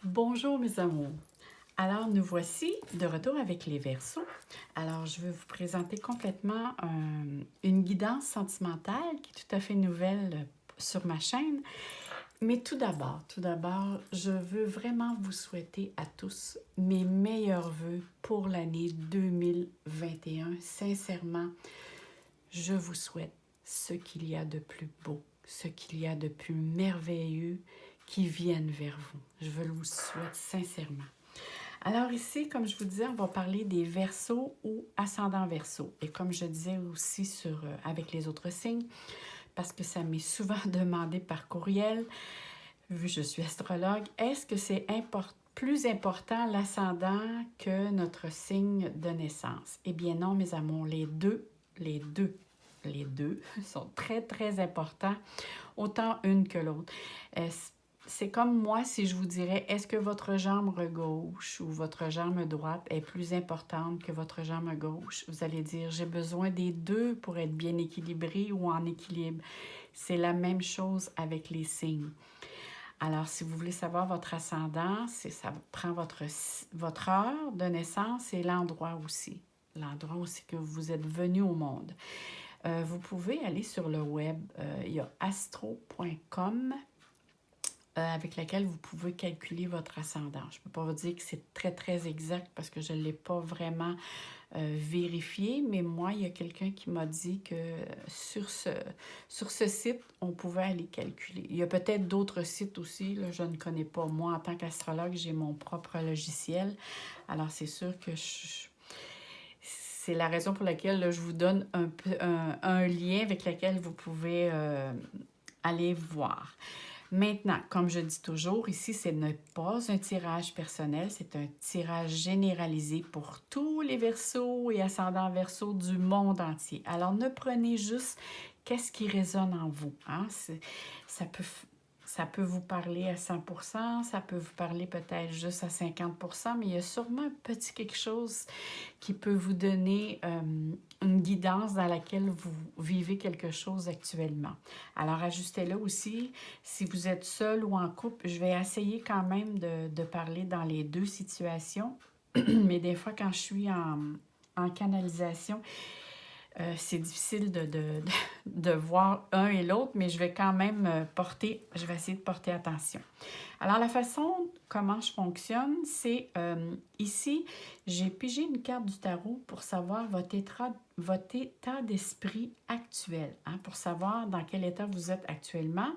Bonjour mes amours. Alors nous voici de retour avec les Verseaux. Alors je vais vous présenter complètement une guidance sentimentale qui est tout à fait nouvelle sur ma chaîne. Mais tout d'abord, je veux vraiment vous souhaiter à tous mes meilleurs vœux pour l'année 2021. Sincèrement, je vous souhaite ce qu'il y a de plus beau, ce qu'il y a de plus merveilleux qui vienne vers vous. Je vous le souhaite sincèrement. Alors ici, comme je vous disais, on va parler des Verseaux ou ascendants Verseaux. Et comme je disais aussi avec les autres signes, parce que ça m'est souvent demandé par courriel, vu que je suis astrologue, est-ce que c'est plus important l'ascendant que notre signe de naissance? Eh bien non, mes amours, les deux sont très, très importants, autant une que l'autre. C'est comme moi si je vous dirais, est-ce que votre jambe gauche ou votre jambe droite est plus importante que votre jambe gauche? Vous allez dire, j'ai besoin des deux pour être bien équilibré ou en équilibre. C'est la même chose avec les signes. Alors, si vous voulez savoir votre ascendant, ça prend votre heure de naissance et l'endroit aussi. L'endroit aussi que vous êtes venu au monde. Vous pouvez aller sur le web, il y a astro.com avec laquelle vous pouvez calculer votre ascendant. Je ne peux pas vous dire que c'est très, très exact parce que je ne l'ai pas vraiment vérifié, mais moi, il y a quelqu'un qui m'a dit que sur ce site, on pouvait aller calculer. Il y a peut-être d'autres sites aussi, là, je ne connais pas. Moi, en tant qu'astrologue, j'ai mon propre logiciel. Alors, c'est sûr que c'est la raison pour laquelle là, je vous donne un lien avec lequel vous pouvez aller voir. Maintenant, comme je dis toujours, ici, ce n'est pas un tirage personnel, c'est un tirage généralisé pour tous les Verseaux et ascendants Verseaux du monde entier. Alors, ne prenez juste qu'est-ce qui résonne en vous. Hein? Ça peut, ça peut vous parler à 100%, ça peut vous parler peut-être juste à 50%, mais il y a sûrement un petit quelque chose qui peut vous donner une guidance dans laquelle vous vivez quelque chose actuellement. Alors, ajustez-le aussi. Si vous êtes seul ou en couple, je vais essayer quand même de parler dans les deux situations. Mais des fois, quand je suis en canalisation, c'est difficile de voir un et l'autre, mais je vais quand même je vais essayer de porter attention. Alors, la façon comment je fonctionne, c'est ici, j'ai pigé une carte du tarot pour savoir votre état d'esprit actuel, hein, pour savoir dans quel état vous êtes actuellement.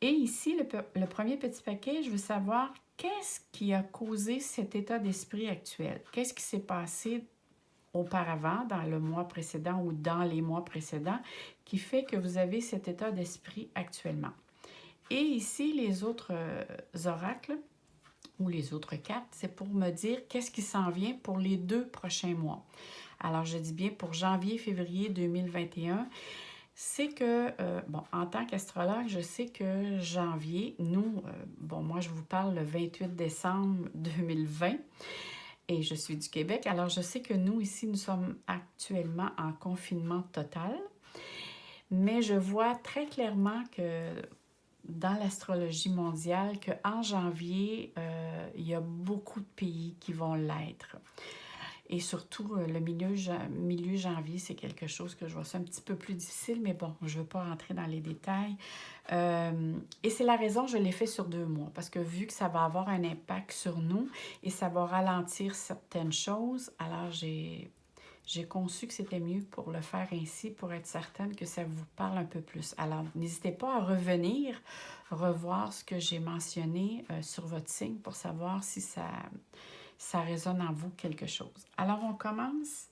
Et ici, le premier petit paquet, je veux savoir qu'est-ce qui a causé cet état d'esprit actuel. Qu'est-ce qui s'est passé auparavant, dans le mois précédent ou dans les mois précédents, qui fait que vous avez cet état d'esprit actuellement. Et ici, les autres oracles ou les autres cartes, c'est pour me dire qu'est-ce qui s'en vient pour les 2 prochains mois. Alors, je dis bien pour janvier-février 2021, c'est que, en tant qu'astrologue, je sais que janvier, nous, moi, je vous parle le 28 décembre 2020 et je suis du Québec. Alors, je sais que nous, ici, nous sommes actuellement en confinement total, mais je vois très clairement que dans l'astrologie mondiale, qu'en janvier, il y a beaucoup de pays qui vont l'être. Et surtout, le milieu janvier, c'est quelque chose que je vois ça un petit peu plus difficile, mais bon, je ne veux pas rentrer dans les détails. Et c'est la raison, je l'ai fait sur 2 mois, parce que vu que ça va avoir un impact sur nous et ça va ralentir certaines choses, alors j'ai conçu que c'était mieux pour le faire ainsi, pour être certaine que ça vous parle un peu plus. Alors, n'hésitez pas à revoir ce que j'ai mentionné sur votre signe pour savoir si ça résonne en vous quelque chose. Alors, on commence.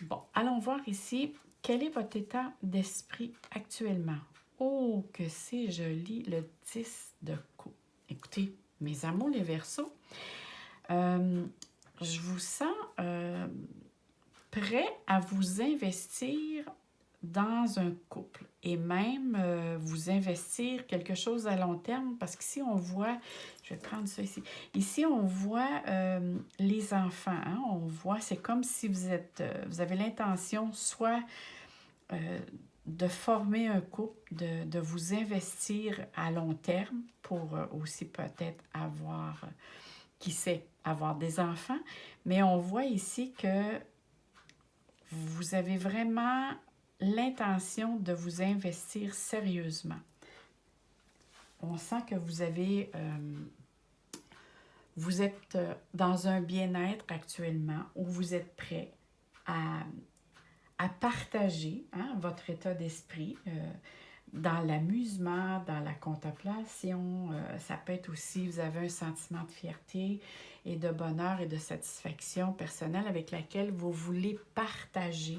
Bon, allons voir ici, quel est votre état d'esprit actuellement? Oh, que c'est joli, le 10 de coupe. Écoutez, mes amours, les Verseaux, je vous sens prêt à vous investir dans un couple et même vous investir quelque chose à long terme parce qu'ici on voit, je vais prendre ça ici, ici on voit les enfants, hein, on voit, c'est comme si vous avez l'intention soit de former un couple, de vous investir à long terme pour aussi peut-être avoir, qui sait, avoir des enfants. Mais on voit ici que vous avez vraiment l'intention de vous investir sérieusement. On sent que vous êtes dans un bien-être actuellement où vous êtes prêt à partager votre état d'esprit dans l'amusement, dans la contemplation. Ça peut être aussi, vous avez un sentiment de fierté et de bonheur et de satisfaction personnelle avec laquelle vous voulez partager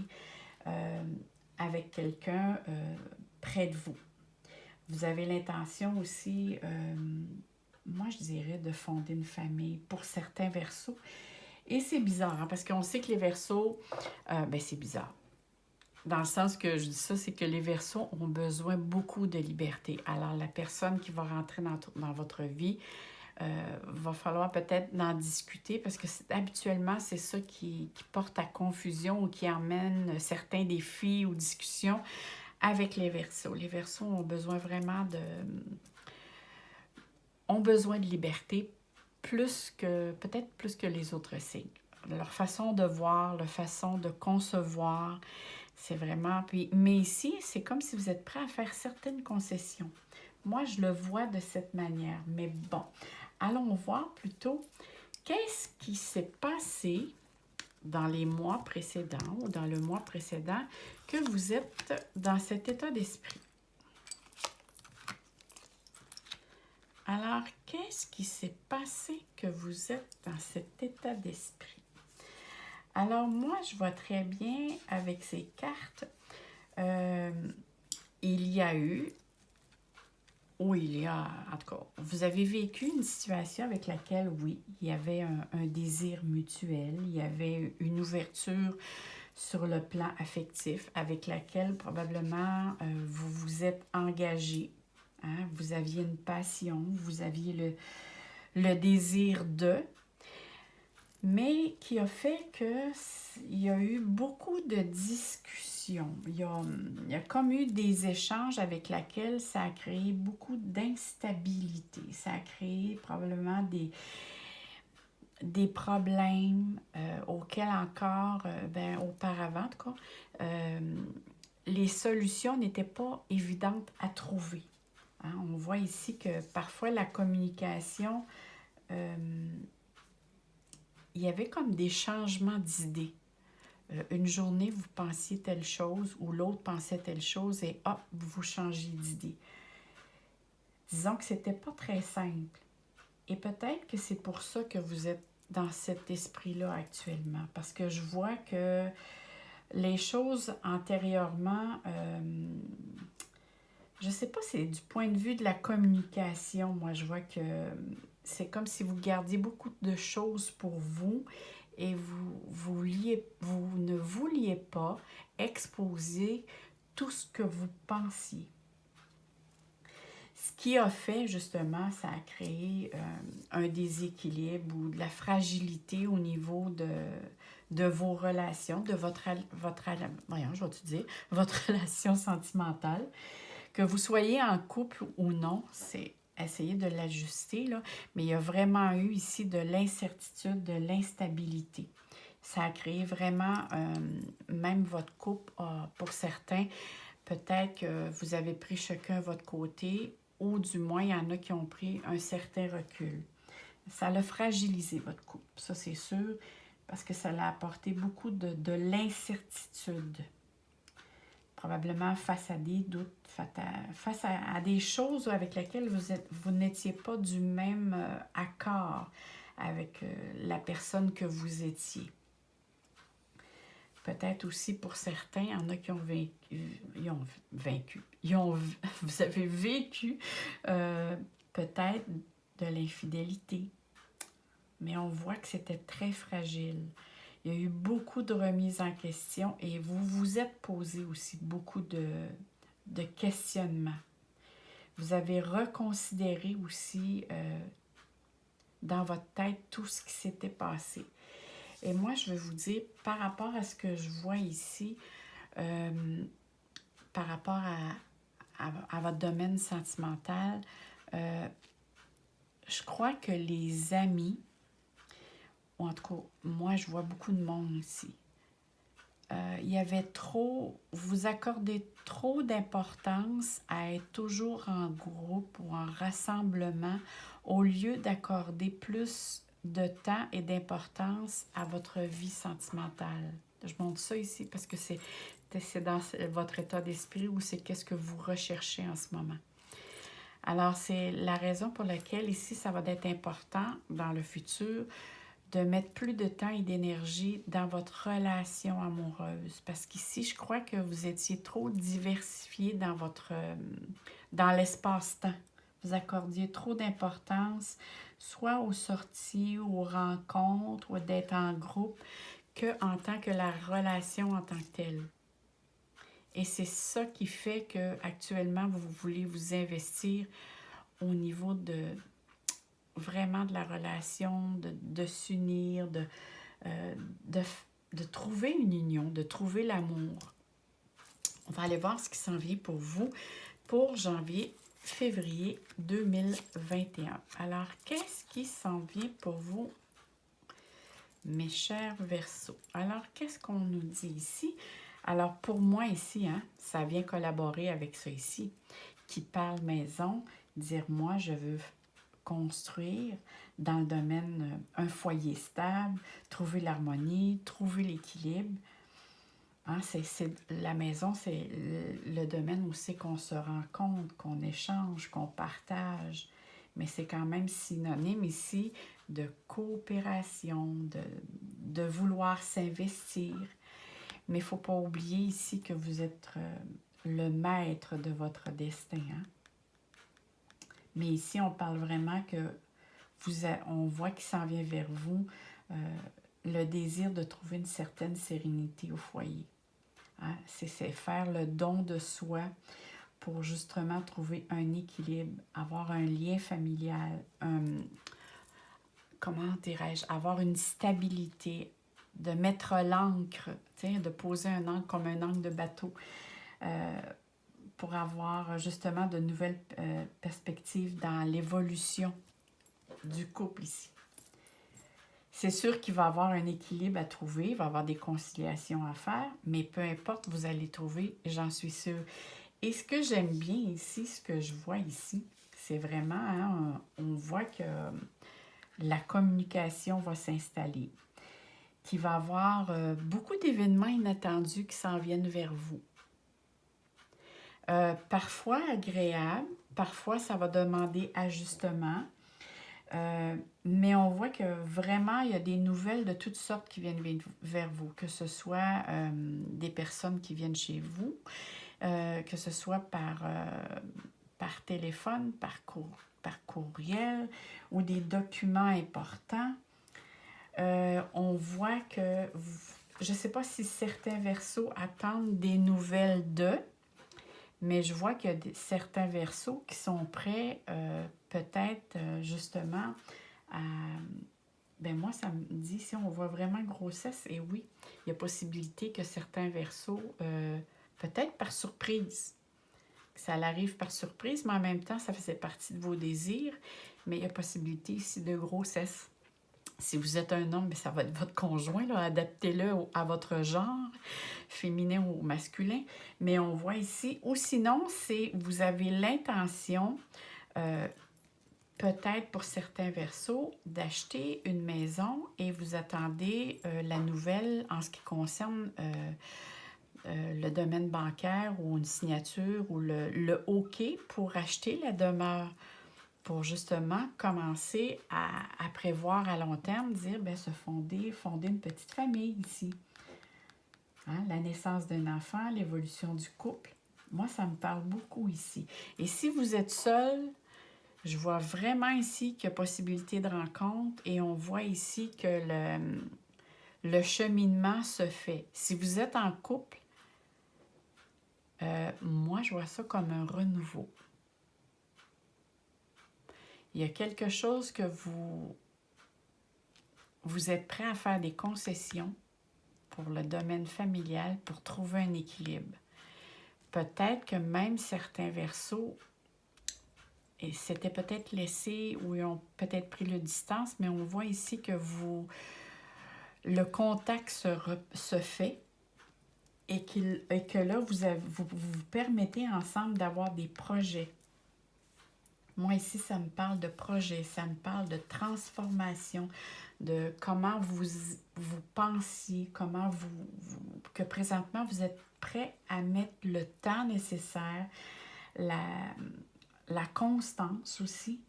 avec quelqu'un près de vous. Vous avez l'intention aussi, moi je dirais, de fonder une famille pour certains Verseaux. Et c'est bizarre, parce qu'on sait que les Verseaux, c'est bizarre. Dans le sens que je dis ça, c'est que les Verseaux ont besoin beaucoup de liberté. Alors la personne qui va rentrer dans votre vie, va falloir peut-être en discuter parce que habituellement, c'est ça qui porte à confusion ou qui emmène certains défis ou discussions avec les Verseaux. Les Verseaux ont besoin vraiment de liberté peut-être plus que les autres signes. Leur façon de voir, leur façon de concevoir, c'est vraiment... mais ici, c'est comme si vous êtes prêt à faire certaines concessions. Moi, je le vois de cette manière. Mais bon, allons voir plutôt qu'est-ce qui s'est passé dans les mois précédents ou dans le mois précédent que vous êtes dans cet état d'esprit. Alors, qu'est-ce qui s'est passé que vous êtes dans cet état d'esprit? Alors, moi, je vois très bien avec ces cartes, il y a, en tout cas, vous avez vécu une situation avec laquelle, oui, il y avait un désir mutuel, il y avait une ouverture sur le plan affectif avec laquelle probablement vous vous êtes engagé. Hein? Vous aviez une passion, vous aviez le désir de, mais qui a fait qu'il y a eu beaucoup de discussions. Il y a comme eu des échanges avec lesquels ça a créé beaucoup d'instabilité. Ça a créé probablement des problèmes auxquels encore, auparavant, en tout cas, les solutions n'étaient pas évidentes à trouver. Hein? On voit ici que parfois la communication... il y avait comme des changements d'idées. Une journée, vous pensiez telle chose ou l'autre pensait telle chose et hop, vous changez d'idée. Disons que c'était pas très simple. Et peut-être que c'est pour ça que vous êtes dans cet esprit-là actuellement. Parce que je vois que les choses antérieurement, je sais pas, c'est du point de vue de la communication. Moi, je vois que c'est comme si vous gardiez beaucoup de choses pour vous et vous ne vouliez pas exposer tout ce que vous pensiez. Ce qui a fait, justement, ça a créé un déséquilibre ou de la fragilité au niveau de vos relations, de votre relation sentimentale. Que vous soyez en couple ou non, c'est essayer de l'ajuster, là, mais il y a vraiment eu ici de l'incertitude, de l'instabilité. Ça a créé vraiment, même votre couple, pour certains, peut-être que vous avez pris chacun votre côté, ou du moins, il y en a qui ont pris un certain recul. Ça a fragilisé votre couple, ça c'est sûr, parce que ça l'a apporté beaucoup de l'incertitude. Probablement face à des doutes, face à des choses avec lesquelles vous n'étiez pas du même accord avec la personne que vous étiez. Peut-être aussi pour certains, il y en a qui vous avez vécu peut-être de l'infidélité, mais on voit que c'était très fragile. Il y a eu beaucoup de remises en question et vous vous êtes posé aussi beaucoup de questionnements. Vous avez reconsidéré aussi dans votre tête tout ce qui s'était passé. Et moi, je vais vous dire, par rapport à ce que je vois ici, par rapport à votre domaine sentimental, je crois que les amis, ou en tout cas, moi, je vois beaucoup de monde ici. Il y avait trop, vous accordez trop d'importance à être toujours en groupe ou en rassemblement au lieu d'accorder plus de temps et d'importance à votre vie sentimentale. Je montre ça ici parce que c'est dans votre état d'esprit ou c'est qu'est-ce que vous recherchez en ce moment. Alors, c'est la raison pour laquelle ici, ça va être important dans le futur de mettre plus de temps et d'énergie dans votre relation amoureuse. Parce qu'ici, je crois que vous étiez trop diversifié dans l'espace-temps. Vous accordiez trop d'importance, soit aux sorties, ou aux rencontres, ou d'être en groupe, qu'en tant que la relation en tant que telle. Et c'est ça qui fait que actuellement vous voulez vous investir au niveau de vraiment de la relation, de s'unir, de trouver une union, de trouver l'amour. On va aller voir ce qui s'en vient pour vous pour janvier-février 2021. Alors, qu'est-ce qui s'en vient pour vous, mes chers Verseaux? Alors, qu'est-ce qu'on nous dit ici? Alors, pour moi ici, ça vient collaborer avec ça ici, qui parle maison, dire moi, je veux construire dans le domaine un foyer stable, trouver l'harmonie, trouver l'équilibre. La maison, c'est le domaine où c'est qu'on se rencontre, qu'on échange, qu'on partage. Mais c'est quand même synonyme ici de coopération, de vouloir s'investir. Mais il ne faut pas oublier ici que vous êtes le maître de votre destin. Mais ici, on parle vraiment que on voit qu'il s'en vient vers vous le désir de trouver une certaine sérénité au foyer. C'est faire le don de soi pour justement trouver un équilibre, avoir un lien familial, comment dirais-je, avoir une stabilité, de mettre l'ancre, de poser un ancre comme un ancre de bateau pour avoir justement de nouvelles perspectives dans l'évolution du couple ici. C'est sûr qu'il va y avoir un équilibre à trouver, il va y avoir des conciliations à faire, mais peu importe, vous allez trouver, j'en suis sûre. Et ce que j'aime bien ici, ce que je vois ici, c'est vraiment, on voit que la communication va s'installer, qu'il va y avoir beaucoup d'événements inattendus qui s'en viennent vers vous. Parfois agréable, parfois ça va demander ajustement, mais on voit que vraiment il y a des nouvelles de toutes sortes qui viennent vers vous, que ce soit des personnes qui viennent chez vous, que ce soit par téléphone, par courriel ou des documents importants. On voit que, je ne sais pas si certains Verseaux attendent des nouvelles d'eux, mais je vois qu'il y a certains Verseaux qui sont prêts peut-être justement à... Ben moi, ça me dit, si on voit vraiment grossesse, et oui, il y a possibilité que certains Verseaux, peut-être par surprise, ça arrive par surprise, mais en même temps, ça faisait partie de vos désirs, mais il y a possibilité ici de grossesse. Si vous êtes un homme, ça va être votre conjoint, là, adaptez-le à votre genre, féminin ou masculin. Mais on voit ici, ou sinon, c'est vous avez l'intention, peut-être pour certains Verseaux, d'acheter une maison et vous attendez la nouvelle en ce qui concerne le domaine bancaire ou une signature ou le OK pour acheter la demeure. Pour justement commencer à prévoir à long terme, dire, bien, fonder une petite famille ici. La naissance d'un enfant, l'évolution du couple. Moi, ça me parle beaucoup ici. Et si vous êtes seul, je vois vraiment ici qu'il y a possibilité de rencontre et on voit ici que le cheminement se fait. Si vous êtes en couple, moi, je vois ça comme un renouveau. Il y a quelque chose que vous êtes prêt à faire des concessions pour le domaine familial pour trouver un équilibre. peut-être que même certains Verseaux s'étaient peut-être laissés ou ils ont peut-être pris le distance, mais on voit ici que le contact se fait et que là, vous permettez ensemble d'avoir des projets. Moi, ici, ça me parle de projet, ça me parle de transformation, de comment vous pensiez, comment que présentement, vous êtes prêt à mettre le temps nécessaire, la constance aussi,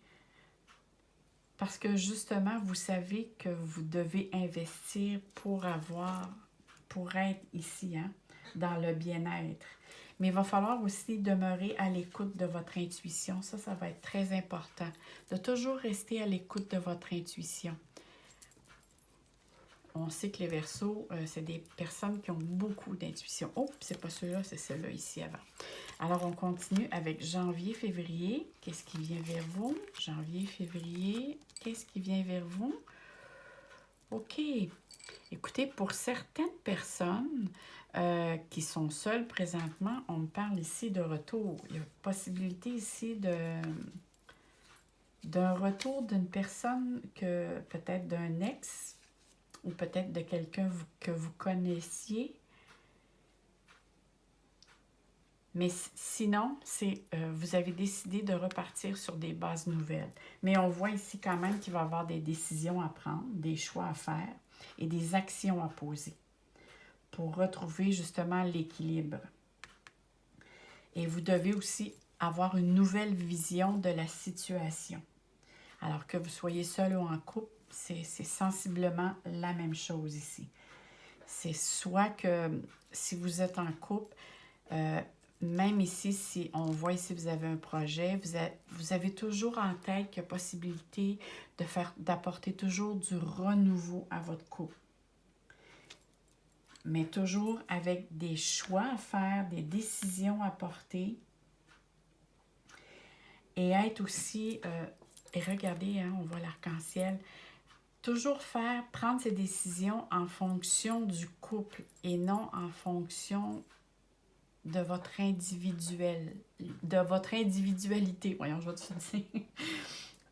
parce que justement, vous savez que vous devez investir pour être ici, hein, dans le bien-être. Mais il va falloir aussi demeurer à l'écoute de votre intuition. Ça va être très important. De toujours rester à l'écoute de votre intuition. On sait que les Verseaux, c'est des personnes qui ont beaucoup d'intuition. Oh, c'est pas ceux-là, c'est ceux-là ici avant. Alors, on continue avec janvier, février. Qu'est-ce qui vient vers vous? Janvier, février. Qu'est-ce qui vient vers vous? OK. Écoutez, pour certaines personnes qui sont seules présentement, on me parle ici de retour. Il y a possibilité ici d'un retour d'une personne que peut-être d'un ex ou peut-être de quelqu'un que vous connaissiez. Mais sinon, vous avez décidé de repartir sur des bases nouvelles. Mais on voit ici quand même qu'il va y avoir des décisions à prendre, des choix à faire et des actions à poser pour retrouver justement l'équilibre. Et vous devez aussi avoir une nouvelle vision de la situation. Alors que vous soyez seul ou en couple, c'est sensiblement la même chose ici. C'est soit que si vous êtes en couple, même ici, si on voit ici vous avez un projet, vous avez toujours en tête qu'il y a possibilité d'apporter toujours du renouveau à votre couple. Mais toujours avec des choix à faire, des décisions à porter. Et être aussi, et regardez, hein, on voit l'arc-en-ciel, toujours prendre ses décisions en fonction du couple et non en fonction de votre individualité. Voyons, je vais te dire.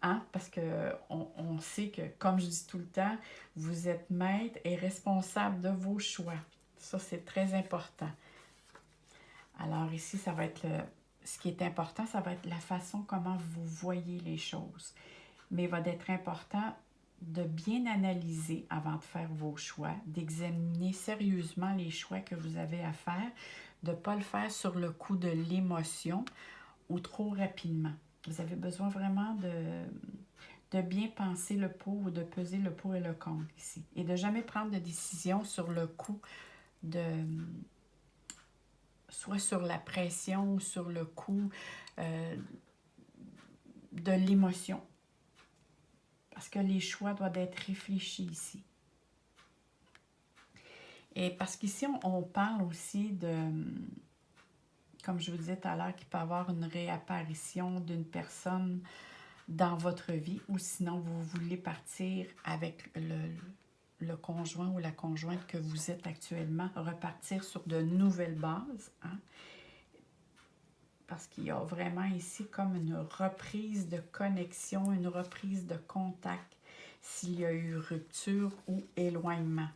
Hein? Parce qu'on sait que, comme je dis tout le temps, vous êtes maître et responsable de vos choix. Ça, c'est très important. Alors ici, ça va être ce qui est important, ça va être la façon comment vous voyez les choses. Mais il va être important de bien analyser avant de faire vos choix, d'examiner sérieusement les choix que vous avez à faire, de ne pas le faire sur le coup de l'émotion ou trop rapidement. Vous avez besoin vraiment de bien penser le pour ou de peser le pour et le contre ici. Et de jamais prendre de décision sur le coup soit sur la pression ou sur le coup de l'émotion. Parce que les choix doivent être réfléchis ici. Et parce qu'ici, on parle aussi de, comme je vous disais tout à l'heure, qu'il peut y avoir une réapparition d'une personne dans votre vie, ou sinon vous voulez partir avec le conjoint ou la conjointe que vous êtes actuellement, repartir sur de nouvelles bases, hein? Parce qu'il y a vraiment ici comme une reprise de connexion, une reprise de contact, s'il y a eu rupture ou éloignement.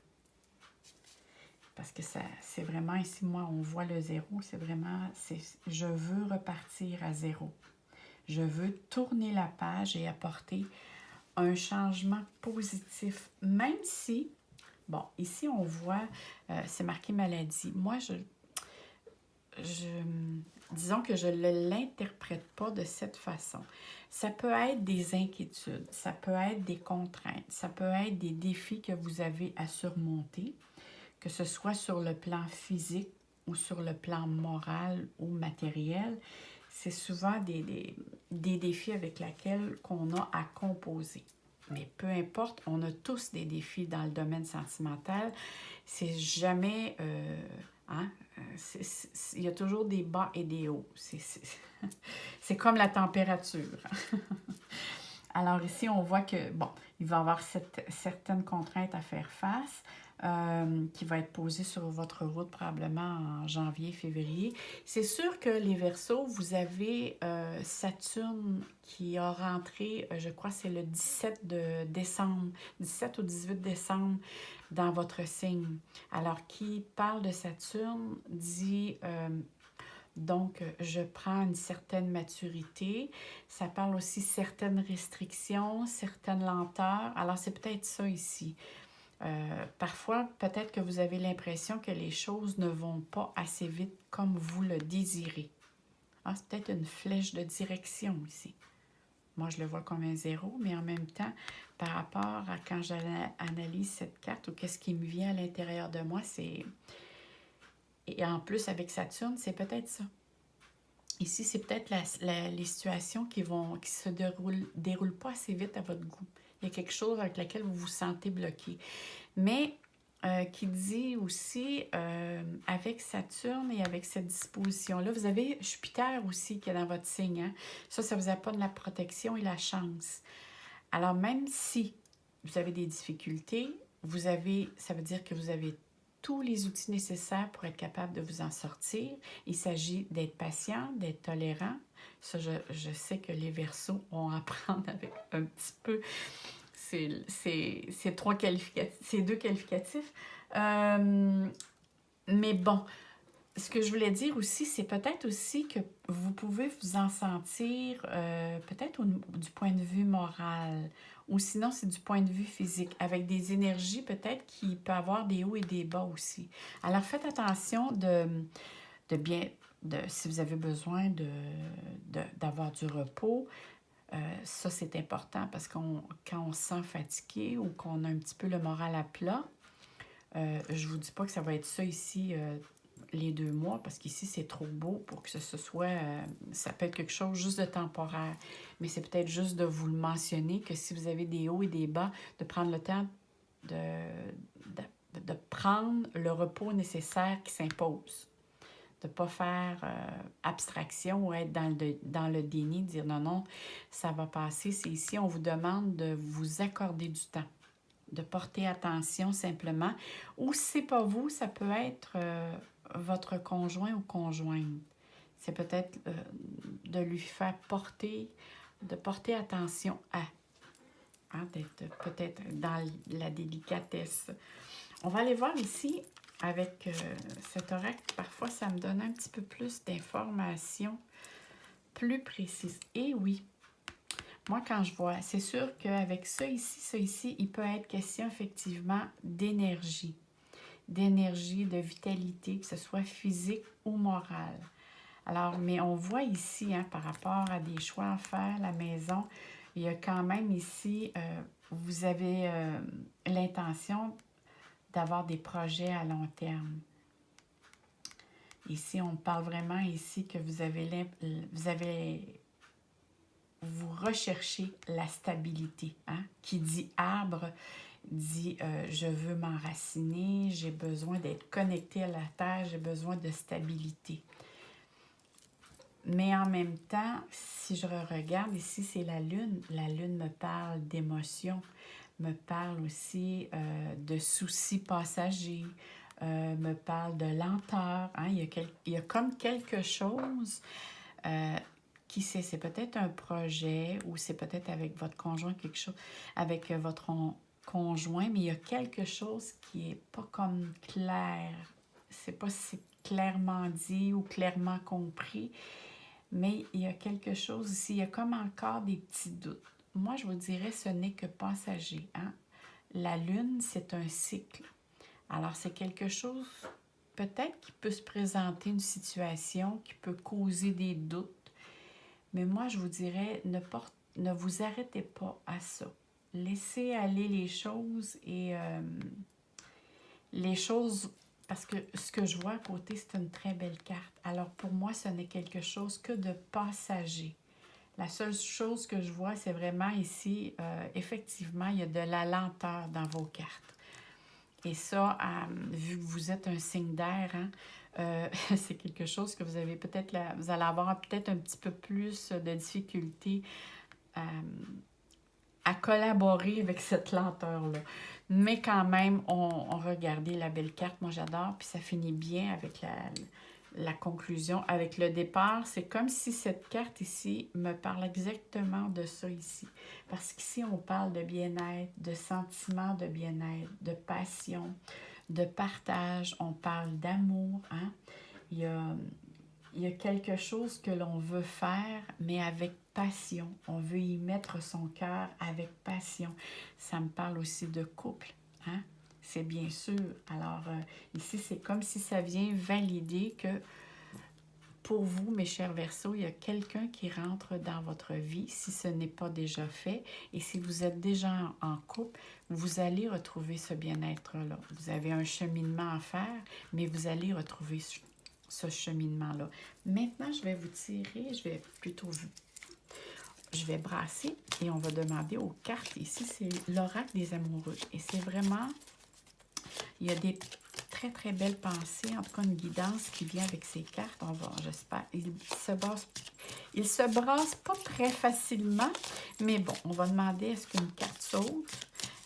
Parce que c'est vraiment ici, moi, on voit le zéro, c'est vraiment, je veux repartir à zéro. Je veux tourner la page et apporter un changement positif, même si, bon, ici on voit, c'est marqué maladie. Moi, disons que je ne l'interprète pas de cette façon. Ça peut être des inquiétudes, ça peut être des contraintes, ça peut être des défis que vous avez à surmonter, que ce soit sur le plan physique ou sur le plan moral ou matériel. C'est souvent des défis avec lesquels qu'on a à composer. Mais peu importe, on a tous des défis dans le domaine sentimental. C'est jamais... il y a toujours des bas et des hauts. C'est comme la température. Alors ici, on voit que, bon, il va y avoir certaines contraintes à faire face. qui va être posé sur votre route probablement en janvier, février. C'est sûr que les Verseaux, vous avez Saturne qui a rentré, je crois c'est le 17 de décembre, 17 au 18 décembre dans votre signe. Alors, qui parle de Saturne dit donc, je prends une certaine maturité. Ça parle aussi certaines restrictions, certaines lenteurs. Alors, c'est peut-être ça ici. Parfois, peut-être que vous avez l'impression que les choses ne vont pas assez vite comme vous le désirez. Ah, c'est peut-être une flèche de direction ici. Moi, je le vois comme un zéro, mais en même temps, par rapport à quand j'analyse cette carte ou qu'est-ce qui me vient à l'intérieur de moi, c'est... Et en plus, avec Saturne, c'est peut-être ça. Ici, c'est peut-être les situations qui se déroulent pas assez vite à votre goût. Il y a quelque chose avec lequel vous vous sentez bloqué. Mais qui dit aussi, avec Saturne et avec cette disposition-là, vous avez Jupiter aussi qui est dans votre signe. Hein? Ça vous apporte la protection et la chance. Alors, même si vous avez des difficultés, ça veut dire que vous avez tous les outils nécessaires pour être capable de vous en sortir. Il s'agit d'être patient, d'être tolérant. Ça, je sais que les Verseaux ont à apprendre avec un petit peu ces deux qualificatifs. Mais bon, ce que je voulais dire aussi, c'est peut-être aussi que vous pouvez vous en sentir peut-être du point de vue moral, ou sinon c'est du point de vue physique, avec des énergies peut-être qui peut avoir des hauts et des bas aussi. Alors faites attention si vous avez besoin d'avoir du repos. Ça, c'est important parce quand on se sent fatigué ou qu'on a un petit peu le moral à plat, je vous dis pas que ça va être ça ici les 2 mois, parce qu'ici, c'est trop beau pour que ce soit... ça peut être quelque chose juste de temporaire, mais c'est peut-être juste de vous le mentionner, que si vous avez des hauts et des bas, de prendre le temps de prendre le repos nécessaire qui s'impose. De ne pas faire abstraction ou être dans le déni, dire non, non, ça va passer. C'est ici, on vous demande de vous accorder du temps, de porter attention simplement. Ou si ce n'est pas vous, ça peut être votre conjoint ou conjointe. C'est peut-être de lui faire de porter attention à, hein, d'être peut-être dans la délicatesse. On va aller voir ici avec cet oracle. Parfois, ça me donne un petit peu plus d'informations plus précises. Et oui, moi, quand je vois, c'est sûr qu'avec ça ici, il peut être question effectivement d'énergie, de vitalité, que ce soit physique ou morale. Alors, mais on voit ici, hein, par rapport à des choix à faire, la maison, il y a quand même ici, vous avez l'intention d'avoir des projets à long terme. Ici, on parle vraiment ici que vous recherchez la stabilité. Hein? Qui dit arbre, dit je veux m'enraciner, j'ai besoin d'être connecté à la terre, j'ai besoin de stabilité. Mais en même temps, si je regarde ici, c'est la lune. La lune me parle d'émotions, me parle aussi de soucis passagers, me parle de lenteur. Hein? Il y a comme quelque chose qui sait, c'est peut-être un projet ou c'est peut-être avec votre conjoint, quelque chose, avec votre conjoint, mais il y a quelque chose qui n'est pas comme clair. C'est pas si clairement dit ou clairement compris, mais il y a quelque chose ici, il y a comme encore des petits doutes. Moi, je vous dirais, ce n'est que passager. Hein? La lune, c'est un cycle. Alors, c'est quelque chose, peut-être qui peut se présenter une situation qui peut causer des doutes, mais moi, je vous dirais, ne vous arrêtez pas à ça. Laissez aller les choses et les choses, parce que ce que je vois à côté, c'est une très belle carte. Alors, pour moi, ce n'est quelque chose que de passager. La seule chose que je vois, c'est vraiment ici, effectivement, il y a de la lenteur dans vos cartes. Et ça, vu que vous êtes un signe d'air, hein, c'est quelque chose que vous avez peut-être, vous allez avoir peut-être un petit peu plus de difficulté à à collaborer avec cette lenteur-là. Mais quand même, on regardait la belle carte. Moi, j'adore. Puis ça finit bien avec la conclusion. Avec le départ, c'est comme si cette carte ici me parle exactement de ça ici. Parce qu'ici, on parle de bien-être, de sentiment de bien-être, de passion, de partage. On parle d'amour. Hein? Il y a, il y a quelque chose que l'on veut faire, mais avec passion. On veut y mettre son cœur avec passion. Ça me parle aussi de couple. Hein? C'est bien sûr. Alors, ici, c'est comme si ça vient valider que pour vous, mes chers Verseaux, il y a quelqu'un qui rentre dans votre vie, si ce n'est pas déjà fait. Et si vous êtes déjà en couple, vous allez retrouver ce bien-être-là. Vous avez un cheminement à faire, mais vous allez retrouver ce cheminement-là. Maintenant, je vais vous tirer, je vais brasser et on va demander aux cartes. Ici, c'est l'oracle des amoureux. Et c'est vraiment, il y a des très, très belles pensées, en tout cas une guidance qui vient avec ces cartes. On va, j'espère, il se brasse pas très facilement, mais bon, on va demander est-ce qu'une carte saute.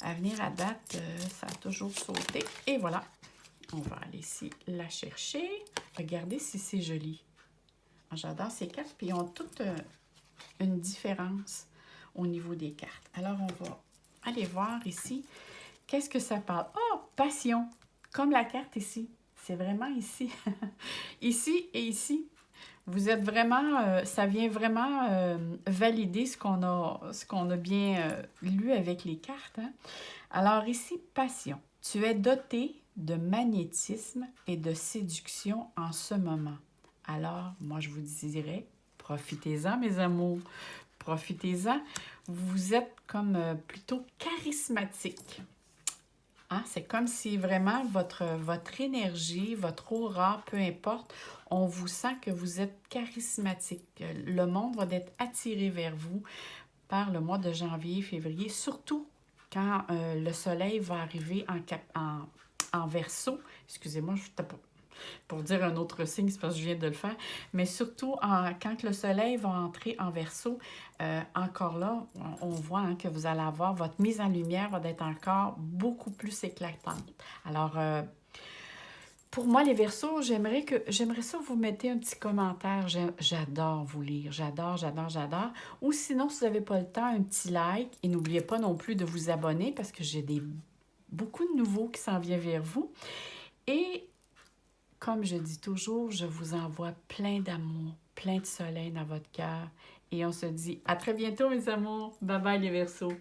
À venir à date, ça a toujours sauté. Et voilà. On va aller ici la chercher. Regardez si c'est joli. J'adore ces cartes, puis ils ont toutes une différence au niveau des cartes. Alors, on va aller voir ici. Qu'est-ce que ça parle? Oh, passion! Comme la carte ici. C'est vraiment ici. Ici et ici. Vous êtes vraiment, ça vient vraiment valider ce qu'on a bien lu avec les cartes. Hein? Alors ici, passion. Tu es doté de magnétisme et de séduction en ce moment. Alors, moi, je vous dirais, profitez-en, mes amours. Profitez-en. Vous êtes comme plutôt charismatique. Hein? C'est comme si vraiment votre énergie, votre aura, peu importe, on vous sent que vous êtes charismatique. Le monde va être attiré vers vous par le mois de janvier, février, surtout quand le soleil va arriver en Verseau. Excusez-moi, pour dire un autre signe, c'est parce que je viens de le faire, mais surtout quand le soleil va entrer en Verseau, encore là, on voit hein, que vous allez avoir, votre mise en lumière va être encore beaucoup plus éclatante. Alors, pour moi, les Verseaux, j'aimerais ça vous mettez un petit commentaire. J'adore vous lire. J'adore, j'adore, j'adore. Ou sinon, si vous n'avez pas le temps, un petit like. Et n'oubliez pas non plus de vous abonner parce que j'ai beaucoup de nouveaux qui s'en viennent vers vous. Et comme je dis toujours, je vous envoie plein d'amour, plein de soleil dans votre cœur. Et on se dit à très bientôt, mes amours. Bye bye, les Verseaux.